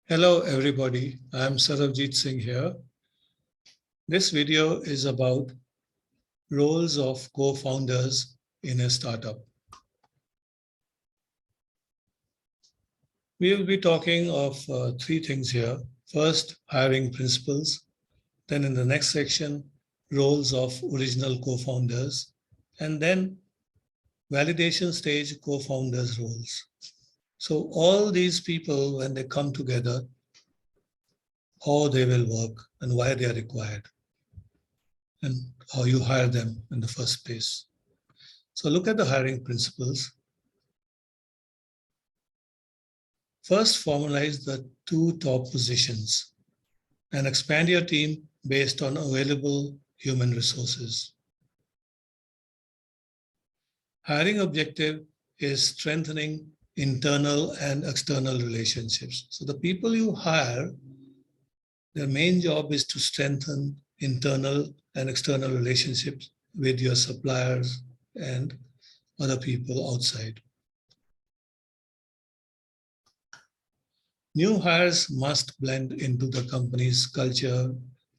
Hello everybody, I'm Sarabjit Singh here. This video is about roles of co-founders in a startup. We will be talking of three things here. First, hiring principles. Then in the next section, roles of original co-founders. And then validation stage co-founders roles. So all these people, when they come together, how they will work and why they are required, and how you hire them in the first place. So look at the hiring principles. First, formalize the two top positions and expand your team based on available human resources. Hiring objective is strengthening internal and external relationships. So the people you hire, their main job is to strengthen internal and external relationships with your suppliers and other people outside. New hires must blend into the company's culture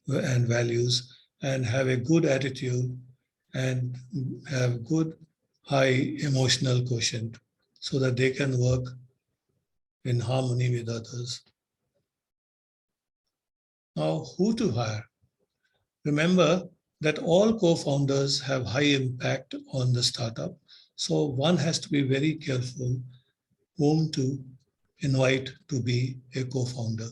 and values and have a good attitude and have good high emotional quotient so that they can work in harmony with others. Now, who to hire? Remember that all co-founders have high impact on the startup, so one has to be very careful whom to invite to be a co-founder.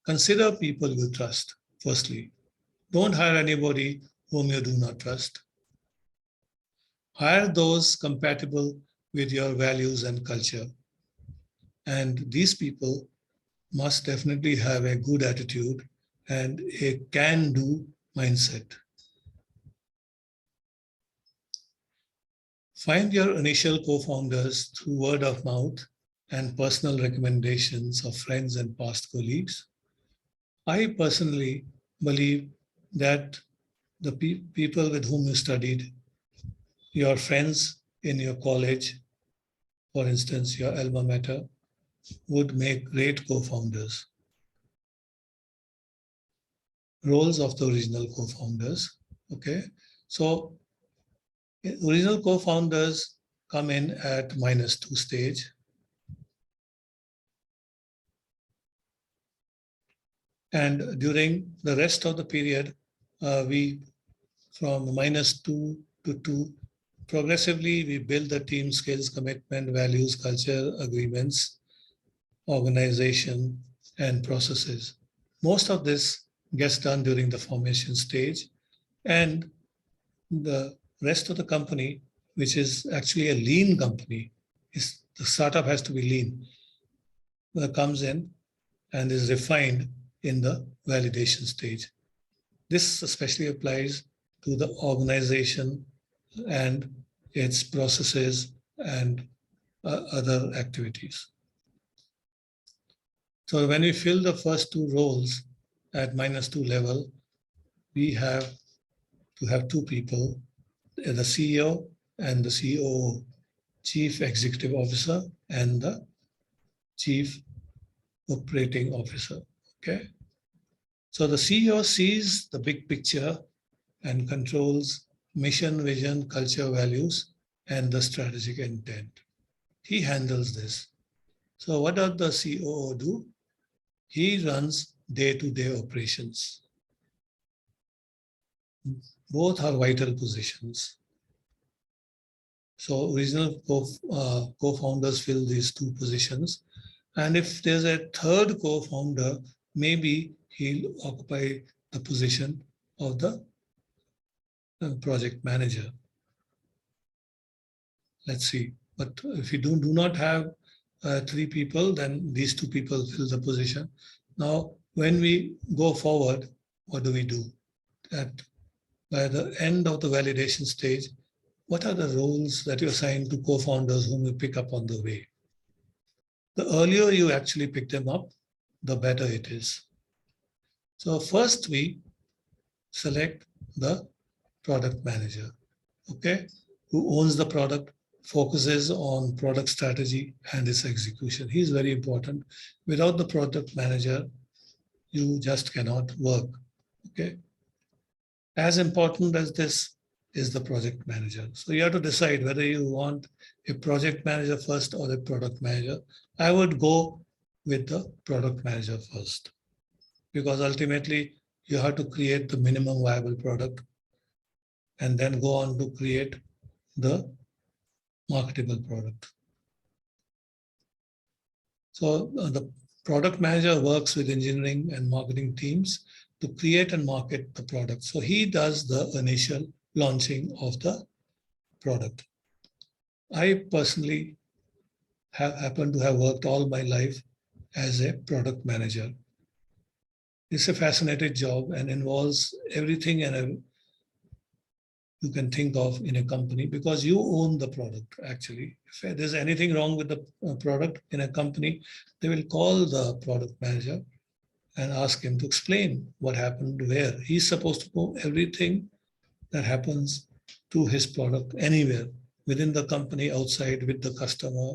Consider people you trust, firstly. Don't hire anybody whom you do not trust. Hire those compatible with your values and culture. And these people must definitely have a good attitude and a can-do mindset. Find your initial co-founders through word of mouth and personal recommendations of friends and past colleagues. I personally believe that the people with whom you studied, your friends in your college, for instance, your alma mater, would make great co-founders. Roles of the original co-founders, okay? So original co-founders come in at -2 stage. And during the rest of the period, we, from -2 to 2, progressively we build the team skills, commitment, values, culture, agreements, organization, and processes. Most of this gets done during the formation stage, and the rest of the company, which is actually a lean company, the startup has to be lean, comes in and is refined in the validation stage. This especially applies to the organization and its processes and other activities. So when we fill the first two roles at -2 level, we have to have two people, the CEO and the COO, Chief Executive Officer and the Chief Operating Officer, okay? So the CEO sees the big picture and controls mission, vision, culture, values, and the strategic intent. He handles this. So what does the COO do? He runs day-to-day operations. Both are vital positions. So original co-founders fill these two positions. And if there's a third co-founder, maybe he'll occupy the position of the project manager. Let's see. But if you do not have three people, then these two people fill the position. Now, when we go forward, what do we do? By the end of the validation stage, what are the roles that you assign to co-founders whom you pick up on the way? The earlier you actually pick them up, the better it is. So first we select the product manager, okay, who owns the product, focuses on product strategy and its execution. He's very important. Without the product manager, you just cannot work. Okay. As important as this is the project manager. So you have to decide whether you want a project manager first or a product manager. I would go with the product manager first, because ultimately you have to create the minimum viable product and then go on to create the marketable product. So the product manager works with engineering and marketing teams to create and market the product. So he does the initial launching of the product. I personally have happened to have worked all my life as a product manager. It's a fascinating job and involves everything and you can think of in a company, because you own the product. Actually, if there's anything wrong with the product in a company, they will call the product manager and ask him to explain what happened where. He's supposed to know everything that happens to his product anywhere, within the company, outside, with the customer,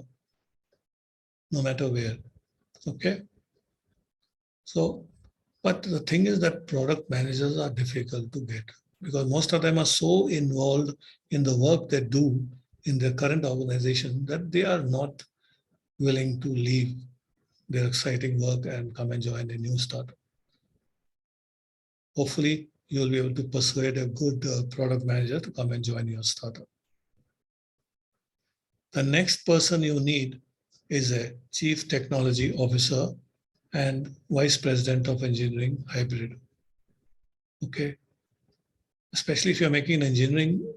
no matter where. Okay. So, but the thing is that product managers are difficult to get, because most of them are so involved in the work they do in their current organization that they are not willing to leave their exciting work and come and join a new startup. Hopefully, you'll be able to persuade a good product manager to come and join your startup. The next person you need is a chief technology officer and vice president of engineering hybrid. Okay. Especially if you're making an engineering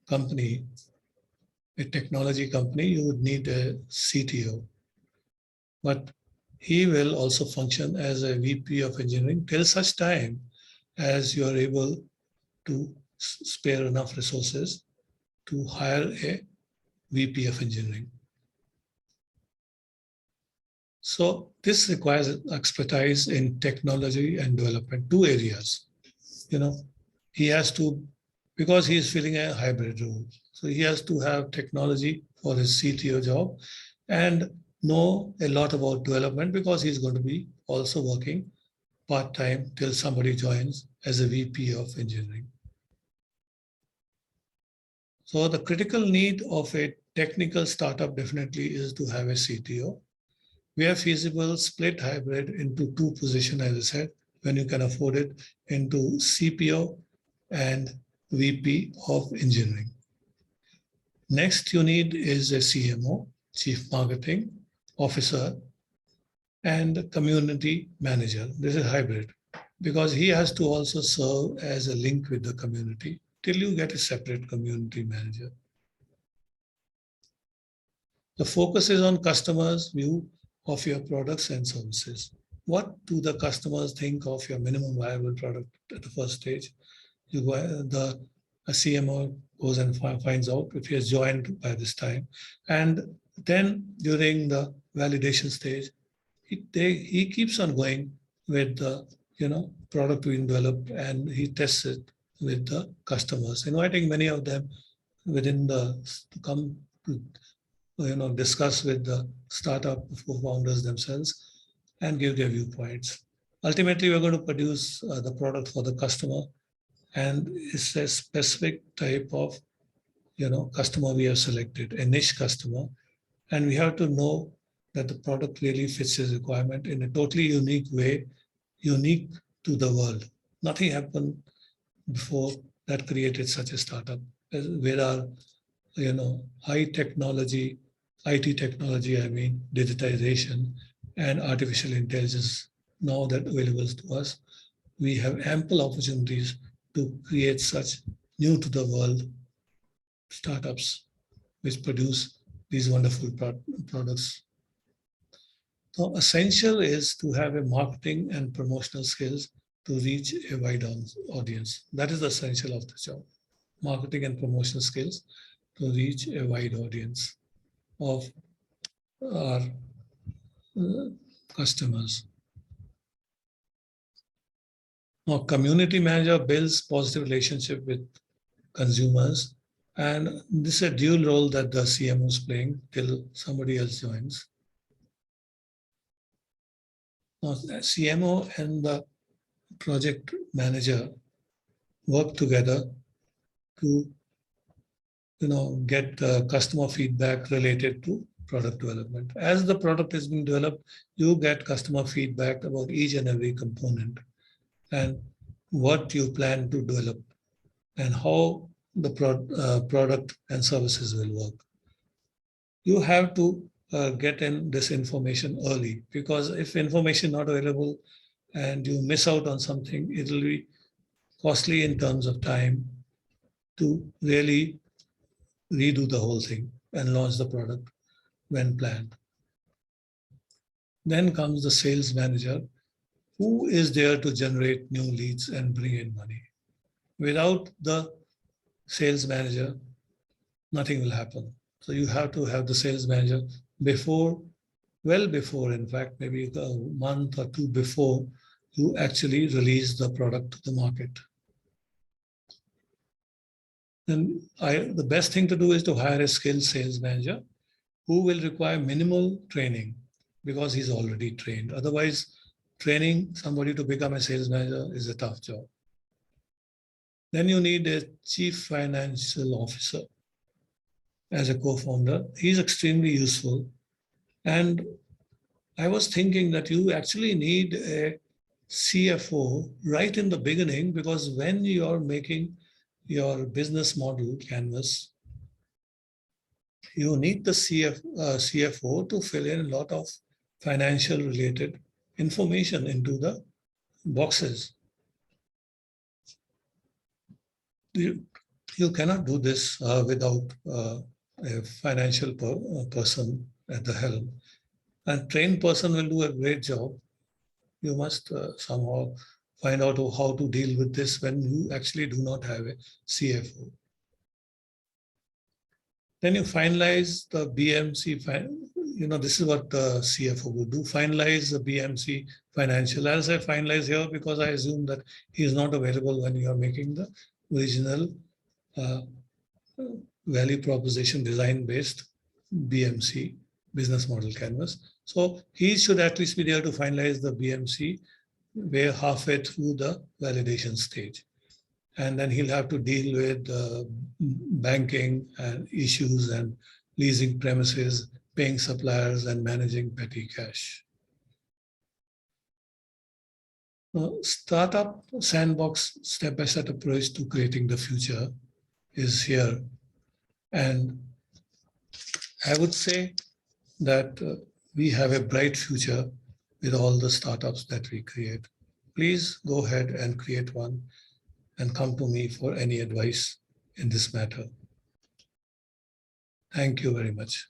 company, a technology company, you would need a CTO. But he will also function as a VP of engineering till such time as you are able to spare enough resources to hire a VP of engineering. So this requires expertise in technology and development, two areas. He has to, because he is filling a hybrid role. So he has to have technology for his CTO job and know a lot about development, because he's going to be also working part-time till somebody joins as a VP of engineering. So the critical need of a technical startup definitely is to have a CTO. Where feasible, split hybrid into two positions, as I said, when you can afford it, into CPO and VP of engineering. Next you need is a CMO, Chief Marketing Officer, and community manager. This is hybrid, because he has to also serve as a link with the community till you get a separate community manager. The focus is on customers' view of your products and services. What do the customers think of your minimum viable product at the first stage? The CMO goes and finds out if he has joined by this time. And then during the validation stage, he keeps on going with the product being developed, and he tests it with the customers, inviting many of them within to come to discuss with the startup founders themselves and give their viewpoints. Ultimately, we're going to produce the product for the customer, and it's a specific type of customer we have selected, a niche customer, and we have to know that the product really fits his requirement in a totally unique way, unique to the world. Nothing happened before that created such a startup. Where are high technology, IT technology, digitization and artificial intelligence now that available to us, we have ample opportunities to create such new to the world startups which produce these wonderful products. So essential is to have a marketing and promotional skills to reach a wide audience. That is the essential of the job. Marketing and promotional skills to reach a wide audience of our customers. Now, community manager builds positive relationship with consumers And this is a dual role that the CMO is playing till somebody else joins. Now, CMO and the project manager work together to get customer feedback related to product development. As the product is being developed, you get customer feedback about each and every component and what you plan to develop and how the product and services will work. You have to get in this information early, because if information not available and you miss out on something, it will be costly in terms of time to really redo the whole thing and launch the product when planned. Then comes the sales manager, who is there to generate new leads and bring in money. Without the sales manager, nothing will happen. So you have to have the sales manager before, well before, in fact, maybe a month or two before you actually release the product to the market. Then the best thing to do is to hire a skilled sales manager who will require minimal training, because he's already trained. Otherwise, training somebody to become a sales manager is a tough job. Then you need a chief financial officer as a co-founder. He's extremely useful. And I was thinking that you actually need a CFO right in the beginning, because when you're making your business model canvas, you need the CFO to fill in a lot of financial related information into the boxes. You cannot do this without a financial person at the helm. A trained person will do a great job. You must somehow find out how to deal with this when you actually do not have a CFO. Then you finalize the BMC. This is what the CFO would do: finalize the BMC financial. I'll say finalize here because I assume that he is not available when you are making the original value proposition design-based BMC, business model canvas. So he should at least be there to finalize the BMC. We're halfway through the validation stage. And then he'll have to deal with banking and issues and leasing premises, paying suppliers, and managing petty cash. Startup sandbox step-by-step approach to creating the future is here. And I would say that we have a bright future with all the startups that we create. Please go ahead and create one and come to me for any advice in this matter. Thank you very much.